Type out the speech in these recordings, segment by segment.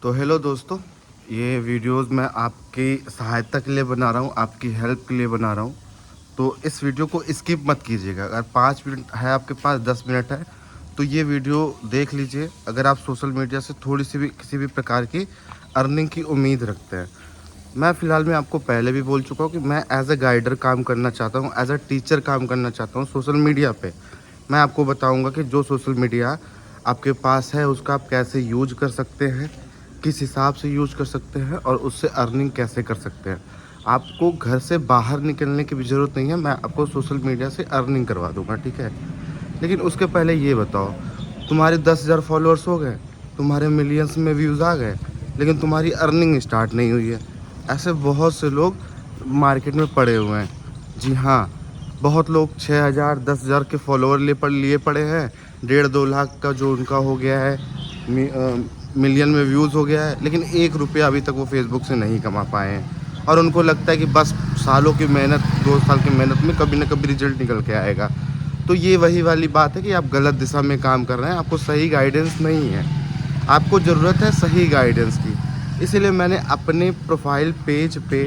तो हेलो दोस्तों, ये वीडियोस मैं आपकी सहायता के लिए बना रहा हूँ, आपकी हेल्प के लिए बना रहा हूँ। तो इस वीडियो को स्किप मत कीजिएगा। अगर 5 मिनट है आपके पास, 10 मिनट है, तो ये वीडियो देख लीजिए। अगर आप सोशल मीडिया से थोड़ी सी भी किसी भी प्रकार की अर्निंग की उम्मीद रखते हैं। मैं फ़िलहाल मैं आपको पहले भी बोल चुका हूँ कि मैं एज ए गाइडर काम करना चाहता हूँ, एज ए टीचर काम करना चाहता हूँ सोशल मीडिया पे। मैं आपको बताऊँगा कि जो सोशल मीडिया आपके पास है उसका आप कैसे यूज कर सकते हैं, किस हिसाब से यूज कर सकते हैं और उससे अर्निंग कैसे कर सकते हैं। आपको घर से बाहर निकलने की भी ज़रूरत नहीं है, मैं आपको सोशल मीडिया से अर्निंग करवा दूँगा, ठीक है। लेकिन उसके पहले ये बताओ, तुम्हारे 10,000 फॉलोअर्स हो गए, तुम्हारे मिलियंस में व्यूज़ आ गए, लेकिन तुम्हारी अर्निंग स्टार्ट नहीं हुई है। ऐसे बहुत से लोग मार्केट में पड़े हुए हैं। जी हाँ, बहुत लोग 6,000 10,000 के फॉलोअर लिए पड़े हैं। 1.5-2 लाख का जो उनका हो गया है, मिलियन में व्यूज़ हो गया है, लेकिन 1 रुपया अभी तक वो फेसबुक से नहीं कमा पाए हैं। और उनको लगता है कि बस सालों की मेहनत, 2 साल की मेहनत में कभी ना कभी रिजल्ट निकल के आएगा। तो ये वही वाली बात है कि आप गलत दिशा में काम कर रहे हैं, आपको सही गाइडेंस नहीं है। आपको ज़रूरत है सही गाइडेंस की। इसीलिए मैंने अपने प्रोफाइल पेज पे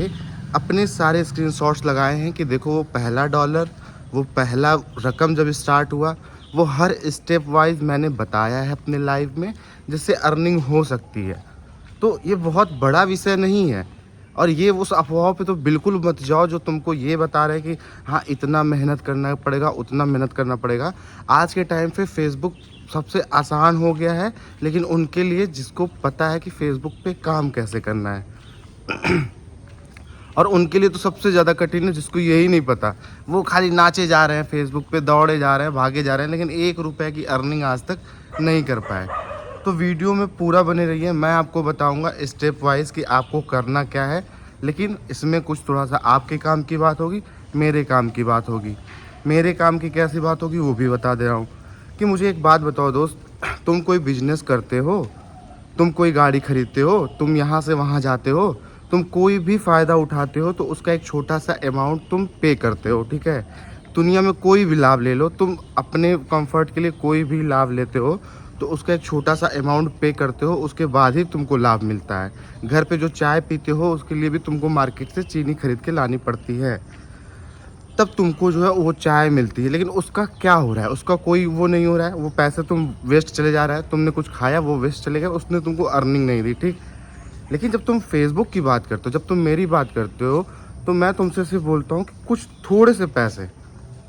अपने सारे स्क्रीनशॉट्स लगाए हैं कि देखो, वो पहला डॉलर, वो पहला रकम जब स्टार्ट हुआ, वो हर स्टेप वाइज मैंने बताया है अपने लाइव में, जिससे अर्निंग हो सकती है। तो ये बहुत बड़ा विषय नहीं है। और ये उस अफ़वाह पे तो बिल्कुल मत जाओ जो तुमको ये बता रहे हैं कि हाँ, इतना मेहनत करना पड़ेगा, उतना मेहनत करना पड़ेगा। आज के टाइम पे फ़ेसबुक सबसे आसान हो गया है, लेकिन उनके लिए जिसको पता है कि फ़ेसबुक पे काम कैसे करना है। और उनके लिए तो सबसे ज़्यादा कठिन है जिसको यही नहीं पता। वो खाली नाचे जा रहे हैं फ़ेसबुक पे, दौड़े जा रहे हैं, भागे जा रहे हैं, लेकिन 1 रुपए की अर्निंग आज तक नहीं कर पाए। तो वीडियो में पूरा बने रहिए, मैं आपको बताऊंगा स्टेप वाइज कि आपको करना क्या है। लेकिन इसमें कुछ थोड़ा सा आपके काम की बात होगी, मेरे काम की बात होगी। मेरे काम की कैसी बात होगी वो भी बता दे रहा हूँ। कि मुझे एक बात बताओ दोस्त, तुम कोई बिजनेस करते हो, तुम कोई गाड़ी खरीदते हो, तुम यहाँ से वहाँ जाते हो, तुम कोई भी फ़ायदा उठाते हो तो उसका एक छोटा सा अमाउंट तुम पे करते हो, ठीक है। दुनिया में कोई भी लाभ ले लो, तुम अपने कंफर्ट के लिए कोई भी लाभ लेते हो तो उसका एक छोटा सा अमाउंट पे करते हो, उसके बाद ही तुमको लाभ मिलता है। घर पे जो चाय पीते हो उसके लिए भी तुमको मार्केट से चीनी खरीद के लानी पड़ती है, तब तुमको जो है वो चाय मिलती है। लेकिन उसका क्या हो रहा है, उसका कोई वो नहीं हो रहा है, वो पैसे तुम वेस्ट चले जा रहा है। तुमने कुछ खाया वो वेस्ट चले गया, उसने तुमको अर्निंग नहीं दी, ठीक। लेकिन जब तुम फेसबुक की बात करते हो, जब तुम मेरी बात करते हो, तो मैं तुमसे सिर्फ बोलता हूँ कि कुछ थोड़े से पैसे,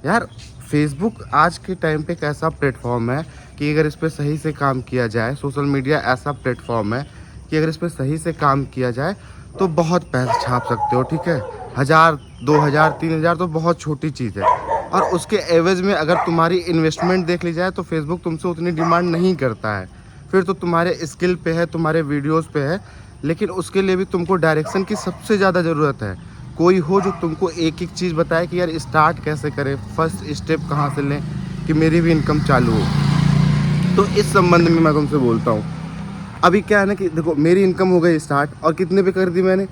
यार, फेसबुक आज के टाइम पे एक ऐसा प्लेटफॉर्म है कि अगर इस पर सही से काम किया जाए, सोशल मीडिया ऐसा प्लेटफॉर्म है कि अगर इस पर सही से काम किया जाए तो बहुत पैसे छाप सकते हो, ठीक है। 1,000 2,000 3,000 तो बहुत छोटी चीज़ है। और उसके एवज में अगर तुम्हारी इन्वेस्टमेंट देख ली जाए तो फेसबुक तुमसे उतनी डिमांड नहीं करता है। फिर तो तुम्हारे स्किल पे है, तुम्हारे वीडियोज़ पे है। लेकिन उसके लिए भी तुमको डायरेक्शन की सबसे ज़्यादा ज़रूरत है। कोई हो जो तुमको एक एक चीज़ बताए कि यार स्टार्ट कैसे करें, फर्स्ट स्टेप कहाँ से लें कि मेरी भी इनकम चालू हो। तो इस संबंध में मैं तुमसे बोलता हूँ, अभी क्या है ना कि देखो, मेरी इनकम हो गई स्टार्ट, और कितने पे कर दी मैंने,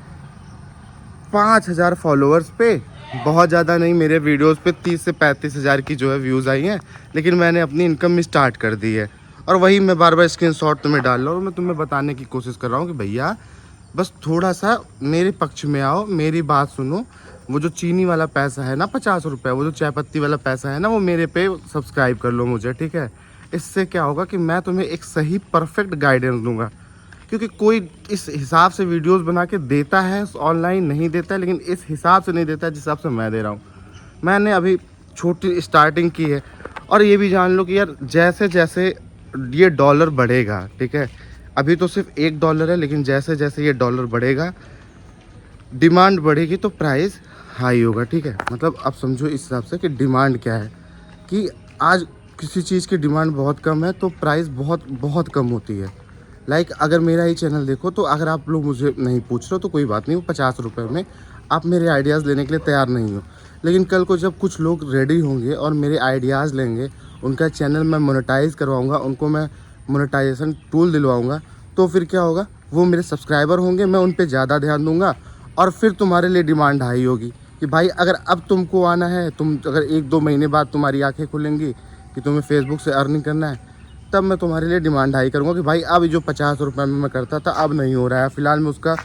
5,000 फॉलोअर्स पे। बहुत ज़्यादा नहीं, मेरे वीडियोस पे 30 से 35 हज़ार की जो है व्यूज़ आई हैं, लेकिन मैंने अपनी इनकम स्टार्ट कर दी है। और वही मैं बार बार स्क्रीनशॉट तुम्हें डाल रहा हूँ और मैं तुम्हें बताने की कोशिश कर रहा हूँ कि भैया, बस थोड़ा सा मेरे पक्ष में आओ, मेरी बात सुनो। वो जो चीनी वाला पैसा है ना, 50 रुपये, वो जो चाय पत्ती वाला पैसा है ना, वो मेरे पे सब्सक्राइब कर लो मुझे, ठीक है। इससे क्या होगा कि मैं तुम्हें एक सही परफेक्ट गाइडेंस दूंगा। क्योंकि कोई इस हिसाब से वीडियोस बना के देता है ऑनलाइन नहीं देता है, लेकिन इस हिसाब से नहीं देता है जिस हिसाब से मैं दे रहा हूँ। मैंने अभी छोटी स्टार्टिंग की है। और ये भी जान लो कि यार, जैसे जैसे ये डॉलर बढ़ेगा, ठीक है, अभी तो सिर्फ $1 है, लेकिन जैसे जैसे ये डॉलर बढ़ेगा, डिमांड बढ़ेगी तो प्राइस हाई होगा, ठीक है। मतलब आप समझो इस हिसाब से कि डिमांड क्या है, कि आज किसी चीज़ की डिमांड बहुत कम है तो प्राइस बहुत बहुत कम होती है। लाइक अगर मेरा ही चैनल देखो, तो अगर आप लोग मुझे नहीं पूछ रहे हो तो कोई बात नहीं, वो 50 रुपये में आप मेरे आइडियाज़ लेने के लिए तैयार नहीं हो। लेकिन कल को जब कुछ लोग रेडी होंगे और मेरे आइडियाज़ लेंगे, उनका चैनल मैं मोनेटाइज़ करवाऊँगा, उनको मैं मोनेटाइजेशन टूल दिलवाऊँगा, तो फिर क्या होगा, वो मेरे सब्सक्राइबर होंगे, मैं उन पर ज़्यादा ध्यान दूँगा। और फिर तुम्हारे लिए डिमांड हाई होगी कि भाई, अगर अब तुमको आना है, तुम अगर 1-2 महीने बाद तुम्हारी आंखें खुलेंगी कि तुम्हें फेसबुक से अर्निंग करना है, तब मैं तुम्हारे लिए डिमांड हाई करूँगा कि भाई अब जो 50 रुपये में मैं करता था अब नहीं हो रहा है, फ़िलहाल में उसका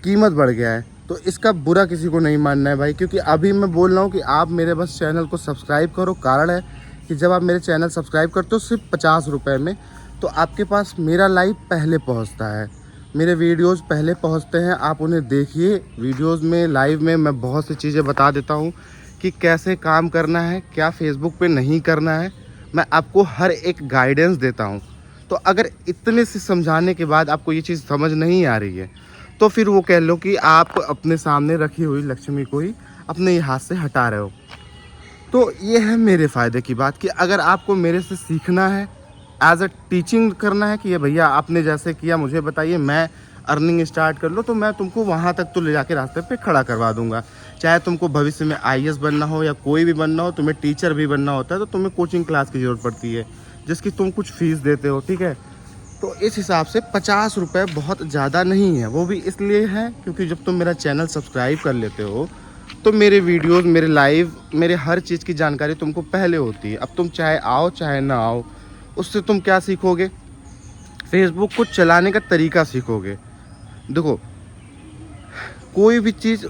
कीमत बढ़ गया है। तो इसका बुरा किसी को नहीं मानना है भाई, क्योंकि अभी मैं बोल रहा हूँ कि आप मेरे बस चैनल को सब्सक्राइब करो। कारण है कि जब आप मेरे चैनल सब्सक्राइब करते हो सिर्फ 50 रुपये में, तो आपके पास मेरा लाइव पहले पहुँचता है, मेरे वीडियोस पहले पहुंचते हैं, आप उन्हें देखिए। वीडियोस में लाइव में मैं बहुत सी चीज़ें बता देता हूं कि कैसे काम करना है, क्या फेसबुक पे नहीं करना है, मैं आपको हर एक गाइडेंस देता हूं। तो अगर इतने से समझाने के बाद आपको ये चीज़ समझ नहीं आ रही है, तो फिर वो कह लो कि आप अपने सामने रखी हुई लक्ष्मी को ही अपने हाथ से हटा रहे हो। तो ये है मेरे फ़ायदे की बात कि अगर आपको मेरे से सीखना है, एज अ टीचिंग करना है कि ये भैया आपने जैसे किया मुझे बताइए, मैं अर्निंग स्टार्ट कर लो, तो मैं तुमको वहाँ तक तो ले जाके रास्ते पे खड़ा करवा दूंगा। चाहे तुमको भविष्य में IAS बनना हो या कोई भी बनना हो, तुम्हें टीचर भी बनना होता है तो तुम्हें कोचिंग क्लास की ज़रूरत पड़ती है जिसकी तुम कुछ फ़ीस देते हो, ठीक है। तो इस हिसाब से 50 रुपये बहुत ज़्यादा नहीं है। वो भी इसलिए है क्योंकि जब तुम मेरा चैनल सब्सक्राइब कर लेते हो तो मेरे वीडियोज़, मेरे लाइव, मेरे हर चीज़ की जानकारी तुमको पहले होती है। अब तुम चाहे आओ चाहे ना आओ, उससे तुम क्या सीखोगे? फेसबुक को चलाने का तरीका सीखोगे। देखो, कोई भी चीज़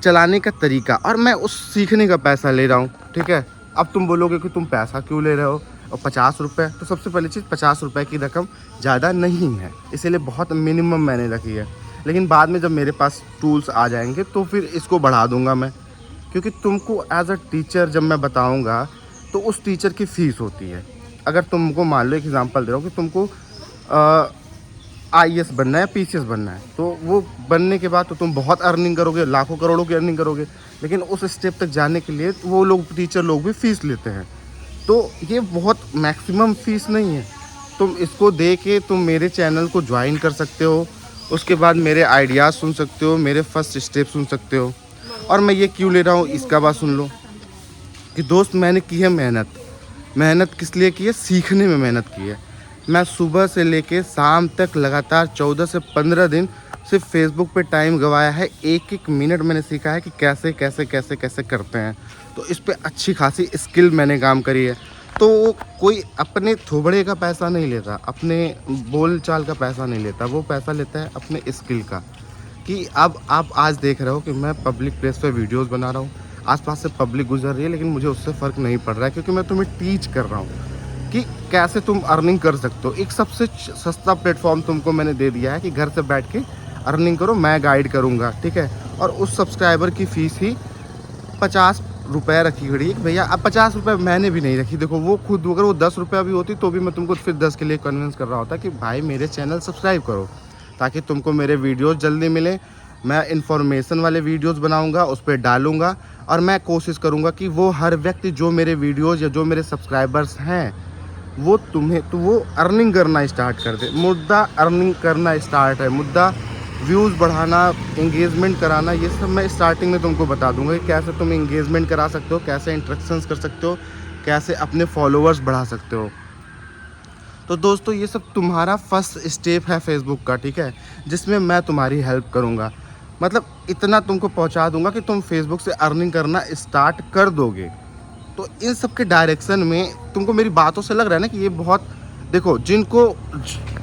चलाने का तरीका, और मैं उस सीखने का पैसा ले रहा हूँ, ठीक है। अब तुम बोलोगे कि तुम पैसा क्यों ले रहे हो और 50 रुपये, तो सबसे पहली चीज़ 50 रुपये की रकम ज़्यादा नहीं है, इसीलिए बहुत मिनिमम मैंने रखी है। लेकिन बाद में जब मेरे पास टूल्स आ जाएंगे तो फिर इसको बढ़ा दूंगा मैं, क्योंकि तुमको एज अ टीचर जब मैं बताऊँगा तो उस टीचर की फ़ीस होती है। अगर तुमको मान लो, एक एग्जांपल दे रहा हूँ कि तुमको IAS बनना है, PCS बनना है, तो वो बनने के बाद तो तुम बहुत अर्निंग करोगे, लाखों करोड़ों की अर्निंग करोगे। लेकिन उस स्टेप तक जाने के लिए वो लोग, टीचर लोग भी फ़ीस लेते हैं। तो ये बहुत मैक्सिमम फ़ीस नहीं है। तुम इसको दे के तुम मेरे चैनल को ज्वाइन कर सकते हो, उसके बाद मेरे आइडियाज़ सुन सकते हो, मेरे फर्स्ट स्टेप सुन सकते हो। और मैं ये क्यों ले रहा हूँ इसका बात सुन लो कि दोस्त, मैंने की है मेहनत किस लिए की है? सीखने में मेहनत की है। मैं सुबह से लेके शाम तक लगातार 14 से 15 दिन सिर्फ फेसबुक पे टाइम गवाया है। एक एक मिनट मैंने सीखा है कि कैसे कैसे कैसे कैसे करते हैं। तो इस पे अच्छी खासी स्किल मैंने काम करी है। तो कोई अपने थोबड़े का पैसा नहीं लेता, अपने बोल चाल का पैसा नहीं लेता, वो पैसा लेता है अपने स्किल का। कि अब आप आज देख रहे हो कि मैं पब्लिक प्लेस पे वीडियोस बना रहा हूँ, आसपास से पब्लिक गुजर रही है, लेकिन मुझे उससे फ़र्क नहीं पड़ रहा है, क्योंकि मैं तुम्हें टीच कर रहा हूँ कि कैसे तुम अर्निंग कर सकते हो। एक सबसे सस्ता प्लेटफॉर्म तुमको मैंने दे दिया है कि घर से बैठ के अर्निंग करो, मैं गाइड करूँगा, ठीक है। और उस सब्सक्राइबर की फ़ीस ही 50 रुपये रखी गई है भैया। अब 50 रुपये मैंने भी नहीं रखी। देखो, वो खुद, अगर वो 10 रुपये भी होती तो भी मैं तुमको फिर 10 के लिए कन्विंस कर रहा होता कि भाई मेरे चैनल सब्सक्राइब करो, ताकि तुमको मेरे वीडियोस जल्दी मिले। मैं इन्फॉर्मेशन वाले वीडियोस बनाऊंगा, उस पर डालूंगा, और मैं कोशिश करूंगा कि वो हर व्यक्ति जो मेरे वीडियोस या जो मेरे सब्सक्राइबर्स हैं वो वो अर्निंग करना स्टार्ट कर दे। मुद्दा अर्निंग करना स्टार्ट है, मुद्दा व्यूज़ बढ़ाना, एंगेजमेंट कराना। ये सब मैं स्टार्टिंग में तुमको बता दूंगा कि कैसे तुम एंगेजमेंट करा सकते हो, कैसे इंटरेक्शंस कर सकते हो, कैसे अपने फॉलोअर्स बढ़ा सकते हो। तो दोस्तों, ये सब तुम्हारा फर्स्ट स्टेप है फेसबुक का, ठीक है, जिसमें मैं तुम्हारी हेल्प करूँगा। मतलब इतना तुमको पहुँचा दूंगा कि तुम फेसबुक से अर्निंग करना स्टार्ट कर दोगे। तो इन सब के डायरेक्शन में तुमको मेरी बातों से लग रहा है ना कि ये बहुत, देखो, जिनको,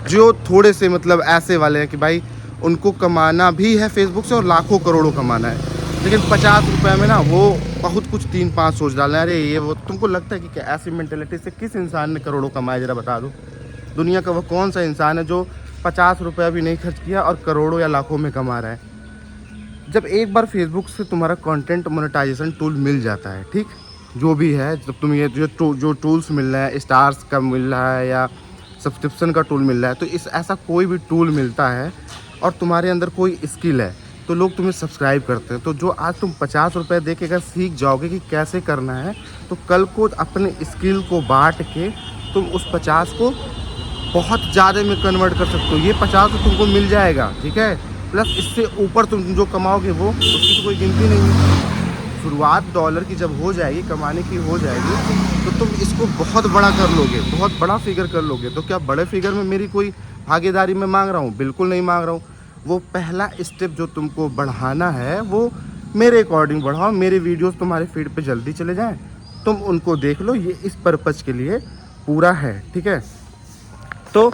जो थोड़े से मतलब ऐसे वाले हैं कि भाई उनको कमाना भी है फेसबुक से और लाखों करोड़ों कमाना है, लेकिन 50 रुपये में ना वो बहुत कुछ 3-5 सोच डालना है। अरे ये वो, तुमको लगता है कि क्या ऐसी मेंटेलिटी से किस इंसान ने करोड़ों कमाए? ज़रा बता दो। दुनिया का वो कौन सा इंसान है जो 50 रुपया भी नहीं खर्च किया और करोड़ों या लाखों में कमा रहा है? जब एक बार फेसबुक से तुम्हारा कंटेंट मोनेटाइजेशन टूल मिल जाता है, ठीक, जो भी है, जब तुम ये जो टूल्स मिल रहे हैं, स्टार्स का मिल रहा है या सब्सक्रिप्शन का टूल मिल रहा है, तो इस ऐसा कोई भी टूल मिलता है और तुम्हारे अंदर कोई स्किल है तो लोग तुम्हें सब्सक्राइब करते हैं। तो जो आज तुम 50 रुपये दे के अगर सीख जाओगे कि कैसे करना है, तो कल को अपने स्किल को बांट के तुम उस 50 को बहुत ज़्यादा में कन्वर्ट कर सकते हो। ये 50 तो तुमको मिल जाएगा, ठीक है, प्लस इससे ऊपर तुम जो कमाओगे वो, उसकी तो कोई गिनती नहीं है। शुरुआत डॉलर की जब हो जाएगी, कमाने की हो जाएगी, तो तुम इसको बहुत बड़ा कर लोगे, बहुत बड़ा फिगर कर लोगे। तो क्या बड़े फिगर में मेरी कोई भागीदारी मैं मांग रहा हूँ? बिल्कुल नहीं मांग रहा हूँ। वो पहला स्टेप जो तुमको बढ़ाना है वो मेरे अकॉर्डिंग बढ़ाओ। मेरे वीडियोस तुम्हारे फीड पे जल्दी चले जाएं, तुम उनको देख लो, ये इस पर्पज़ के लिए पूरा है, ठीक है। तो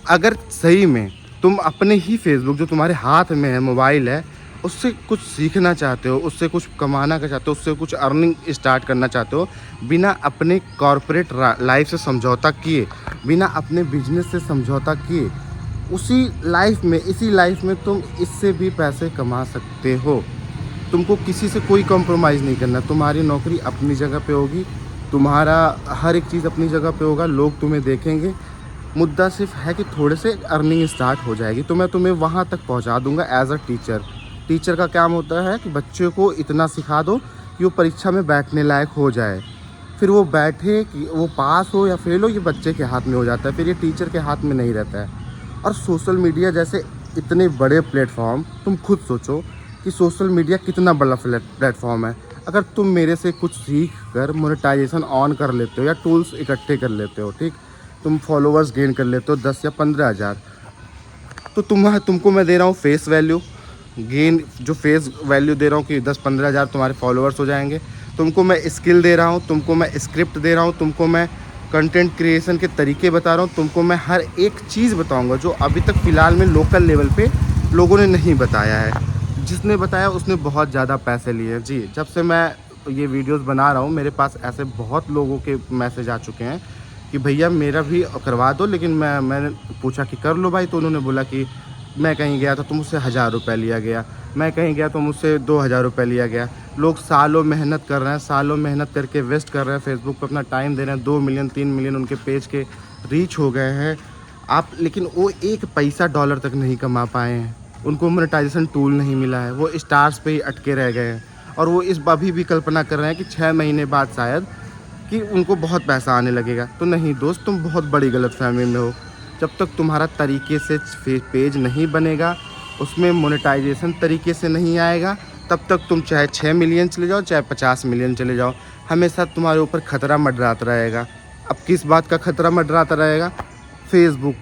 अगर सही में तुम अपने ही फेसबुक जो तुम्हारे हाथ में है, मोबाइल है, उससे कुछ सीखना चाहते हो, उससे कुछ कमाना का चाहते हो, उससे कुछ अर्निंग स्टार्ट करना चाहते हो, बिना अपने कॉर्पोरेट लाइफ से समझौता किए, बिना अपने बिजनेस से समझौता किए, इसी लाइफ में तुम इससे भी पैसे कमा सकते हो। तुमको किसी से कोई कॉम्प्रोमाइज़ नहीं करना। तुम्हारी नौकरी अपनी जगह पे होगी, तुम्हारा हर एक चीज़ अपनी जगह पे होगा, लोग तुम्हें देखेंगे। मुद्दा सिर्फ है कि थोड़े से अर्निंग स्टार्ट हो जाएगी तो मैं तुम्हें वहाँ तक पहुँचा दूँगा एज अ टीचर। टीचर का काम होता है कि बच्चे को इतना सिखा दो कि वो परीक्षा में बैठने लायक हो जाए। फिर वो बैठे कि वो पास हो या फेल हो, ये बच्चे के हाथ में हो जाता है, फिर ये टीचर के हाथ में नहीं रहता है। और सोशल मीडिया जैसे इतने बड़े प्लेटफॉर्म, तुम खुद सोचो कि सोशल मीडिया कितना बड़ा प्लेटफॉर्म है। अगर तुम मेरे से कुछ सीख कर मोनेटाइजेशन ऑन कर लेते हो या टूल्स इकट्ठे कर लेते हो, ठीक, तुम फॉलोअर्स गेन कर लेते हो 10 या 15 हज़ार, तो तुमको मैं दे रहा हूँ फेस वैल्यू गेन, जो फेस वैल्यू दे रहा हूँ कि 10-15 हज़ार तुम्हारे फॉलोअर्स हो जाएंगे। तुमको मैं स्किल दे रहा हूँ, तुमको मैं स्क्रिप्ट दे रहा हूँ, तुमको मैं कंटेंट क्रिएशन के तरीके बता रहा हूँ, तुमको मैं हर एक चीज़ बताऊँगा जो अभी तक फ़िलहाल में लोकल लेवल पे लोगों ने नहीं बताया है। जिसने बताया उसने बहुत ज़्यादा पैसे लिए हैं। जी, जब से मैं ये वीडियोस बना रहा हूँ मेरे पास ऐसे बहुत लोगों के मैसेज आ चुके हैं कि भैया मेरा भी करवा दो, लेकिन मैंने पूछा कि कर लो भाई, तो उन्होंने बोला कि मैं कहीं गया था तो मुझसे 1000 रुपये लिया गया, मैं कहीं गया तो मुझसे 2000 रुपये लिया गया। लोग सालों मेहनत कर रहे हैं, सालों मेहनत करके वेस्ट कर रहे हैं, फेसबुक पर अपना टाइम दे रहे हैं, 2 मिलियन 3 मिलियन उनके पेज के रीच हो गए हैं आप, लेकिन वो एक पैसा डॉलर तक नहीं कमा पाए हैं। उनको मोनेटाइजेशन टूल नहीं मिला है, वो स्टार्स पे ही अटके रह गए हैं। और वो इस अभी भी कल्पना कर रहे हैं कि 6 महीने बाद शायद कि उनको बहुत पैसा आने लगेगा। तो नहीं दोस्त, तुम बहुत बड़ी गलतफहमी में हो। जब तक तुम्हारा तरीके से पेज नहीं बनेगा, उसमें मोनेटाइजेशन तरीके से नहीं आएगा, तब तक तुम चाहे 6 मिलियन चले जाओ, चाहे 50 मिलियन चले जाओ, हमेशा तुम्हारे ऊपर खतरा मंडराता रहेगा। अब किस बात का खतरा मंडराता रहेगा? फेसबुक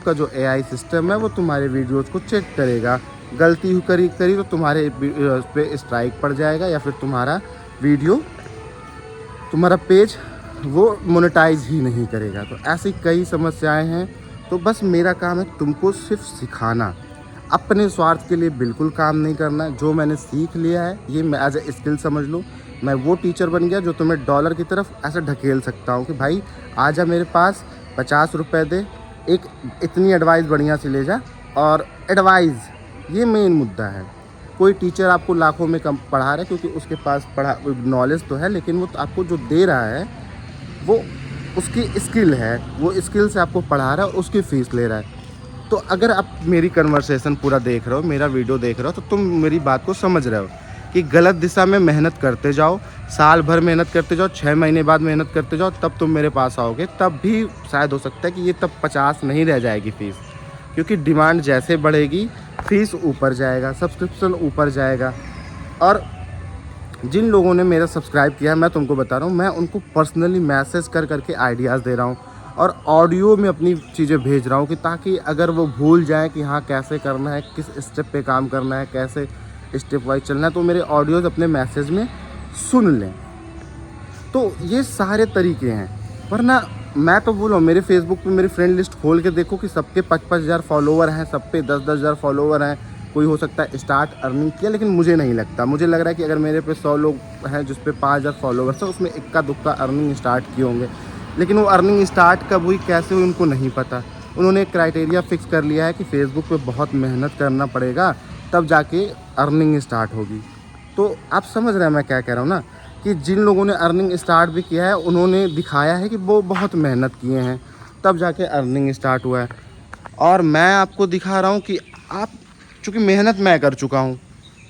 का जो AI सिस्टम है वो तुम्हारे वीडियोज़ को चेक करेगा। गलती करी तो तुम्हारे पे स्ट्राइक पड़ जाएगा, या फिर तुम्हारा पेज वो मोनेटाइज ही नहीं करेगा। तो ऐसी कई समस्याएं हैं। तो बस मेरा काम है तुमको सिर्फ सिखाना, अपने स्वार्थ के लिए बिल्कुल काम नहीं करना। जो मैंने सीख लिया है ये मैं एज ए स्किल समझ लो। मैं वो टीचर बन गया जो तुम्हें डॉलर की तरफ ऐसे ढकेल सकता हूँ कि भाई आजा मेरे पास, 50 रुपये दे, एक इतनी एडवाइस बढ़िया से ले जा। और एडवाइस ये मेन मुद्दा है। कोई टीचर आपको लाखों में कम पढ़ा रहा है क्योंकि उसके पास नॉलेज तो है, लेकिन वो आपको जो दे रहा है वो उसकी स्किल है, वो स्किल से आपको पढ़ा रहा है और उसकी फ़ीस ले रहा है। तो अगर आप मेरी कन्वर्सेशन पूरा देख रहे हो, मेरा वीडियो देख रहे हो, तो तुम मेरी बात को समझ रहे हो कि गलत दिशा में मेहनत करते जाओ, साल भर मेहनत करते जाओ, 6 महीने बाद मेहनत करते जाओ, तब तुम मेरे पास आओगे। तब भी शायद हो सकता है कि ये तब 50 नहीं रह जाएगी फ़ीस, क्योंकि डिमांड जैसे बढ़ेगी फ़ीस ऊपर जाएगा, सब्सक्रिप्शन ऊपर जाएगा। और जिन लोगों ने मेरा सब्सक्राइब किया है, मैं तुमको बता रहा हूँ, मैं उनको पर्सनली मैसेज करके आइडियाज़ दे रहा हूँ और ऑडियो में अपनी चीज़ें भेज रहा हूँ कि ताकि अगर वो भूल जाएं कि हाँ कैसे करना है, किस स्टेप पे काम करना है, कैसे स्टेप वाइज चलना है, तो मेरे ऑडियोज़ अपने मैसेज में सुन लें। तो ये सारे तरीके हैं। वरना मैं तो बोल रहा हूँ, मेरे फेसबुक पे मेरी फ्रेंड लिस्ट खोल के देखो कि सबके 5-5 हज़ार फॉलोवर हैं, सब पे 10-10 हज़ार फॉलोवर हैं। कोई हो सकता है स्टार्ट अर्निंग किया, लेकिन मुझे नहीं लगता। मुझे लग रहा है कि अगर मेरे पे 100 लोग हैं जिस पे 5000 फॉलोवर्स हैं, उसमें इक्का दुक्का अर्निंग स्टार्ट किए होंगे। लेकिन वो अर्निंग स्टार्ट कब हुई, कैसे हुई, उनको नहीं पता। उन्होंने एक क्राइटेरिया फिक्स कर लिया है कि फेसबुक पे बहुत मेहनत करना पड़ेगा, तब जाके अर्निंग स्टार्ट होगी। तो आप समझ रहे हैं मैं क्या कह रहा हूँ ना, कि जिन लोगों ने अर्निंग स्टार्ट भी किया है उन्होंने दिखाया है कि वो बहुत मेहनत किए हैं, तब जाके अर्निंग स्टार्ट हुआ है। और मैं आपको दिखा रहा हूँ कि आप, चूँकि मेहनत मैं कर चुका हूँ,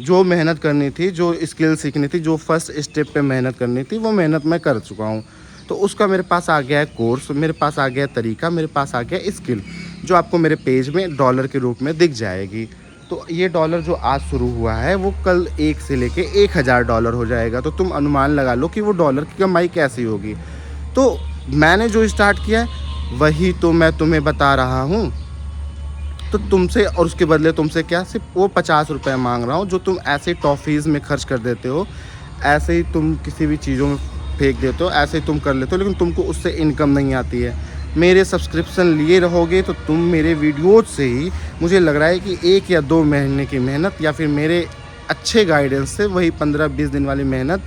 जो मेहनत करनी थी, जो स्किल सीखनी थी, जो फर्स्ट स्टेप पे मेहनत करनी थी, वो मेहनत मैं कर चुका हूँ। तो उसका मेरे पास आ गया है कोर्स, मेरे पास आ गया है तरीका, मेरे पास आ गया स्किल, जो आपको मेरे पेज में डॉलर के रूप में दिख जाएगी। तो ये डॉलर जो आज शुरू हुआ है वो कल 1 से लेके 1000 डॉलर हो जाएगा। तो तुम अनुमान लगा लो कि वो डॉलर की कमाई कैसी होगी। तो मैंने जो स्टार्ट किया है वही तो मैं तुम्हें बता रहा हूँ। तो तुमसे, और उसके बदले तुमसे क्या, सिर्फ वो 50 रुपये मांग रहा हूँ जो तुम ऐसे टॉफ़ीज़ में खर्च कर देते हो, ऐसे ही तुम किसी भी चीज़ों में फेंक देते हो, ऐसे ही तुम कर लेते हो, लेकिन तुमको उससे इनकम नहीं आती है। मेरे सब्सक्रिप्शन लिए रहोगे तो तुम मेरे वीडियोज़ से ही मुझे लग रहा है कि 1 या 2 महीने की मेहनत या फिर मेरे अच्छे गाइडेंस से वही 15-20 दिन वाली मेहनत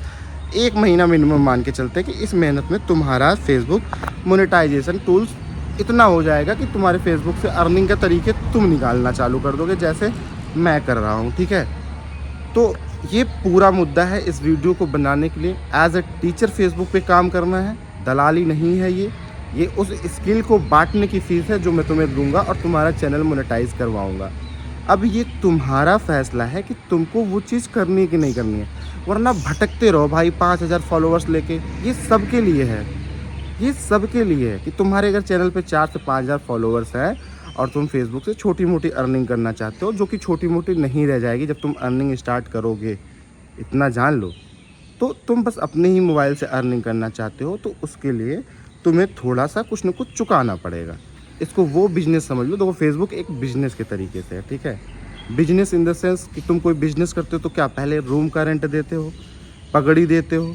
1 महीना मिनिमम मान के चलते हैं कि इस मेहनत में तुम्हारा फेसबुक मोनेटाइजेशन टूल्स इतना हो जाएगा कि तुम्हारे फेसबुक से अर्निंग के तरीके तुम निकालना चालू कर दोगे, जैसे मैं कर रहा हूँ। ठीक है, तो ये पूरा मुद्दा है इस वीडियो को बनाने के लिए। एज अ टीचर फेसबुक पे काम करना है, दलाली नहीं है ये उस स्किल को बांटने की फ़ीस है जो मैं तुम्हें दूंगा और तुम्हारा चैनल मोनेटाइज करवाऊंगा। अब ये तुम्हारा फैसला है कि तुमको वो चीज़ करनी है कि नहीं करनी है, वरना भटकते रहो भाई 5000 फॉलोअर्स लेके। ये सबके लिए है, ये सबके लिए है कि तुम्हारे अगर चैनल पे 4 से 5000 फॉलोअर्स हैं और तुम फेसबुक से छोटी मोटी अर्निंग करना चाहते हो, जो कि छोटी मोटी नहीं रह जाएगी जब तुम अर्निंग स्टार्ट करोगे, इतना जान लो। तो तुम बस अपने ही मोबाइल से अर्निंग करना चाहते हो तो उसके लिए तुम्हें थोड़ा सा कुछ न कुछ चुकाना पड़ेगा। इसको वो बिज़नेस समझ लो। देखो फेसबुक एक बिज़नेस के तरीके से है, ठीक है। बिजनेस इन द सेंस कि तुम कोई बिज़नेस करते हो तो क्या पहले रूम का रेंट देते हो, पगड़ी देते हो,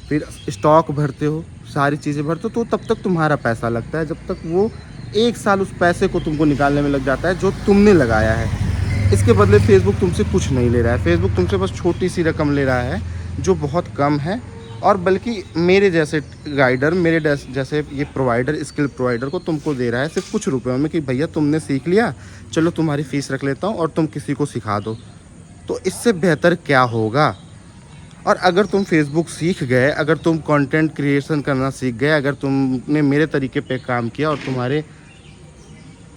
फिर स्टॉक भरते हो, सारी चीज़ें भरते हो, तो तब तक तुम्हारा पैसा लगता है, जब तक वो 1 साल उस पैसे को तुमको निकालने में लग जाता है जो तुमने लगाया है। इसके बदले फेसबुक तुमसे कुछ नहीं ले रहा है, फेसबुक तुमसे बस छोटी सी रकम ले रहा है जो बहुत कम है। और बल्कि मेरे जैसे गाइडर, मेरे जैसे ये प्रोवाइडर, स्किल प्रोवाइडर को तुमको दे रहा है सिर्फ कुछ रुपयों में कि भैया तुमने सीख लिया, चलो तुम्हारी फ़ीस रख लेता हूँ और तुम किसी को सिखा दो। तो इससे बेहतर क्या होगा। और अगर तुम फेसबुक सीख गए, अगर तुम कंटेंट क्रिएशन करना सीख गए, अगर तुमने मेरे तरीके पे काम किया और तुम्हारे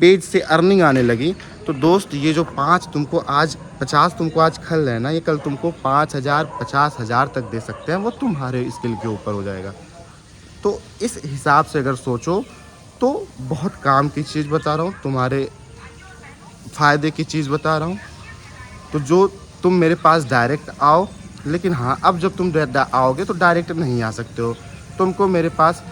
पेज से अर्निंग आने लगी, तो दोस्त ये जो 5 तुमको आज 50 तुमको आज खल रहे हैं ना, ये कल तुमको 5000 50,000 तक दे सकते हैं। वो तुम्हारे स्किल के ऊपर हो जाएगा। तो इस हिसाब से अगर सोचो तो बहुत काम की चीज़ बता रहा हूँ, तुम्हारे फ़ायदे की चीज़ बता रहा हूँ। तो जो तुम मेरे पास डायरेक्ट आओ, लेकिन हाँ अब जब तुम आओगे तो डायरेक्ट नहीं आ सकते हो, तुमको मेरे पास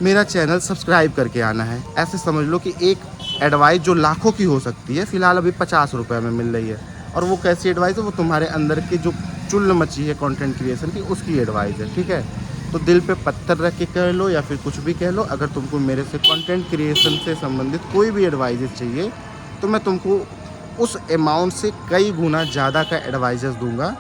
मेरा चैनल सब्सक्राइब करके आना है। ऐसे समझ लो कि एक एडवाइस जो लाखों की हो सकती है, फ़िलहाल अभी 50 रुपये में मिल रही है। और वो कैसी एडवाइस है, वो तुम्हारे अंदर की जो चुल मची है कंटेंट क्रिएशन की, उसकी एडवाइस है। ठीक है, तो दिल पे पत्थर रख के कह लो या फिर कुछ भी कह लो, अगर तुमको मेरे से कंटेंट क्रिएशन से संबंधित कोई भी एडवाइजेस चाहिए तो मैं तुमको उस अमाउंट से कई गुना ज़्यादा का एडवाइजेस दूंगा,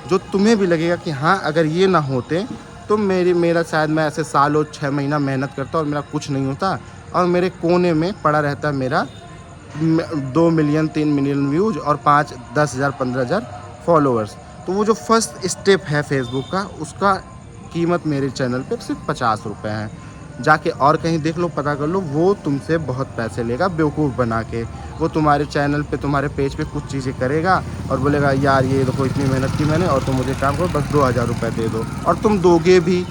जो तुम्हें भी लगेगा कि हाँ अगर ये ना होते तो मेरा शायद मैं ऐसे सालों 6 महीना मेहनत करता और मेरा कुछ नहीं होता और मेरे कोने में पड़ा रहता मेरा 2 मिलियन 3 मिलियन व्यूज़ और 5 10 हज़ार 15 हज़ार फॉलोअर्स। तो वो जो फर्स्ट स्टेप है फेसबुक का, उसका कीमत मेरे चैनल पे सिर्फ 50 रुपये है। जाके और कहीं देख लो, पता कर लो, वो तुमसे बहुत पैसे लेगा बेवकूफ़ बना के। वो तुम्हारे चैनल पे, तुम्हारे पेज पे कुछ चीज़ें करेगा और बोलेगा यार ये देखो इतनी मेहनत की मैंने और तुम मुझे काम करो, बस 2000 रुपये दे दो। और तुम दोगे भी,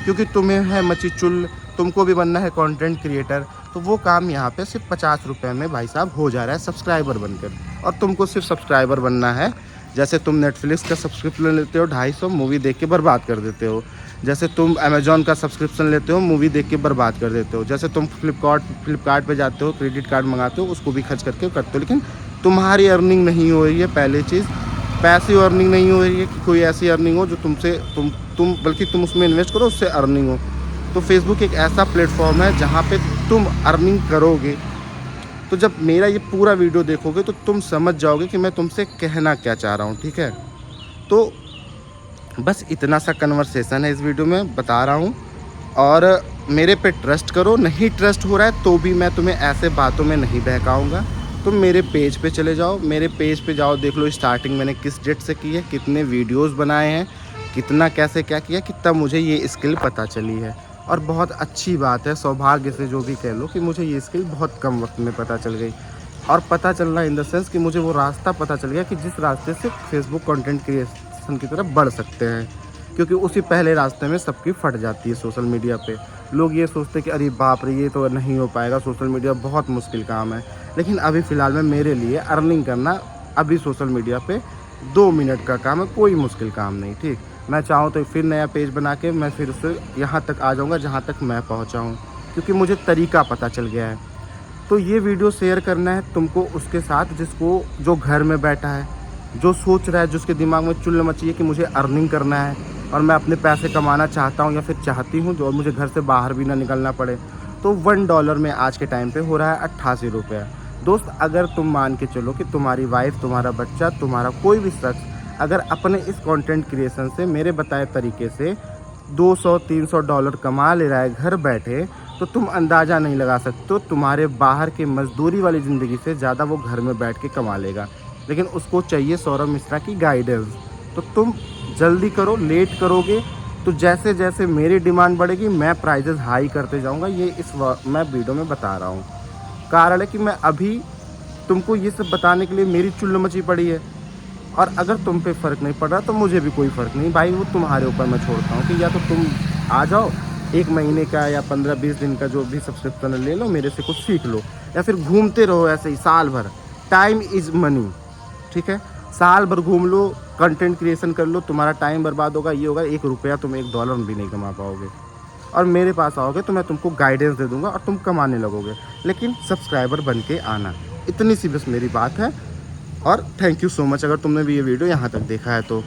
क्योंकि तुम्हें है मची चुल, तुमको भी बनना है कंटेंट क्रिएटर। तो वो काम यहाँ पे सिर्फ 50 रुपये में भाई साहब हो जा रहा है सब्सक्राइबर बनकर। और तुमको सिर्फ सब्सक्राइबर बनना है। जैसे तुम नेटफ्लिक्स का सब्सक्रिप्शन लेते हो 250, मूवी देख के बर्बाद कर देते हो। जैसे तुम अमेजॉन का सब्सक्रिप्शन लेते हो, मूवी देख के बर्बाद कर देते हो। जैसे तुम फ्लिपकार्ट पे जाते हो, क्रेडिट कार्ड मंगाते हो, उसको भी खर्च करके करते हो। लेकिन तुम्हारी अर्निंग नहीं हो रही है। पहले चीज़ पैसिव अर्निंग नहीं हो रही है कि कोई ऐसी अर्निंग हो जो तुमसे तुम बल्कि तुम उसमें इन्वेस्ट करो उससे अर्निंग हो। तो फेसबुक एक ऐसा प्लेटफॉर्म है जहाँ पे तुम अर्निंग करोगे। तो जब मेरा ये पूरा वीडियो देखोगे तो तुम समझ जाओगे कि मैं तुमसे कहना क्या चाह रहा हूँ। ठीक है, तो बस इतना सा कन्वर्सेशन है इस वीडियो में, बता रहा हूँ। और मेरे पे ट्रस्ट करो, नहीं ट्रस्ट हो रहा है तो भी मैं तुम्हें ऐसे बातों में नहीं बहकाऊँगा। तुम मेरे पेज पे चले जाओ, मेरे पेज पे जाओ, देख लो स्टार्टिंग मैंने किस डेट से की है, कितने वीडियोस बनाए हैं, कितना कैसे क्या किया, कितना मुझे ये स्किल पता चली है। और बहुत अच्छी बात है, सौभाग्य से जो भी कह लो, कि मुझे ये स्किल बहुत कम वक्त में पता चल गई। और पता चलना इन द सेंस कि मुझे वो रास्ता पता चल गया कि जिस रास्ते से फेसबुक कंटेंट क्रिएशन की तरफ बढ़ सकते हैं। क्योंकि उसी पहले रास्ते में सबकी फट जाती है सोशल मीडिया पे। लोग ये सोचते हैं कि अरे बाप रे ये तो नहीं हो पाएगा, सोशल मीडिया बहुत मुश्किल काम है। लेकिन अभी फ़िलहाल में मेरे लिए अर्निंग करना अभी सोशल मीडिया पे 2 मिनट का काम है, कोई मुश्किल काम नहीं। ठीक, मैं चाहूँ तो फिर नया पेज बना के मैं फिर उससे यहाँ तक आ जाऊँगा जहाँ तक मैं पहुँचा हूँ, क्योंकि मुझे तरीका पता चल गया है। तो ये वीडियो शेयर करना है तुमको उसके साथ जिसको, जो घर में बैठा है, जो सोच रहा है, जिसके दिमाग में चुल मची है कि मुझे अर्निंग करना है और मैं अपने पैसे कमाना चाहता हूँ या फिर चाहती हूँ, जो और मुझे घर से बाहर भी ना निकलना पड़े। तो $1 में आज के टाइम पे हो रहा है 88 रुपये। दोस्त, अगर तुम मान के चलो कि तुम्हारी वाइफ, तुम्हारा बच्चा, तुम्हारा कोई भी शख्स अगर अपने इस कंटेंट क्रिएशन से मेरे बताए तरीके से $200-300 कमा ले रहा है घर बैठे, तो तुम अंदाज़ा नहीं लगा सकते तो तुम्हारे बाहर के मजदूरी वाली ज़िंदगी से ज़्यादा वो घर में बैठ के कमा लेगा। लेकिन उसको चाहिए सौरभ मिश्रा की गाइडेंस। तो तुम जल्दी करो, लेट करोगे तो जैसे जैसे मेरी डिमांड बढ़ेगी मैं प्राइजेस हाई करते जाऊंगा। ये मैं वीडियो में बता रहा हूँ। कारण है कि मैं अभी तुमको ये सब बताने के लिए मेरी चुल्ल मची पड़ी है, और अगर तुम पे फ़र्क नहीं पड़ रहा तो मुझे भी कोई फ़र्क नहीं भाई। वो तुम्हारे ऊपर मैं छोड़ता हूँ कि या तो तुम आ जाओ 1 महीने का या 15-20 दिन का जो भी सब्सक्रिप्शन ले लो, मेरे से कुछ सीख लो, या फिर घूमते रहो ऐसे ही साल भर। टाइम इज़ मनी, ठीक है? साल भर घूम लो, कंटेंट क्रिएशन कर लो, तुम्हारा टाइम बर्बाद होगा, ये होगा, $1 तुम $1 भी नहीं कमा पाओगे। और मेरे पास आओगे तो मैं तुमको गाइडेंस दे दूंगा और तुम कमाने लगोगे, लेकिन सब्सक्राइबर बन के आना। इतनी सी बस मेरी बात है। और थैंक यू सो मच अगर तुमने भी ये वीडियो यहाँ तक देखा है तो।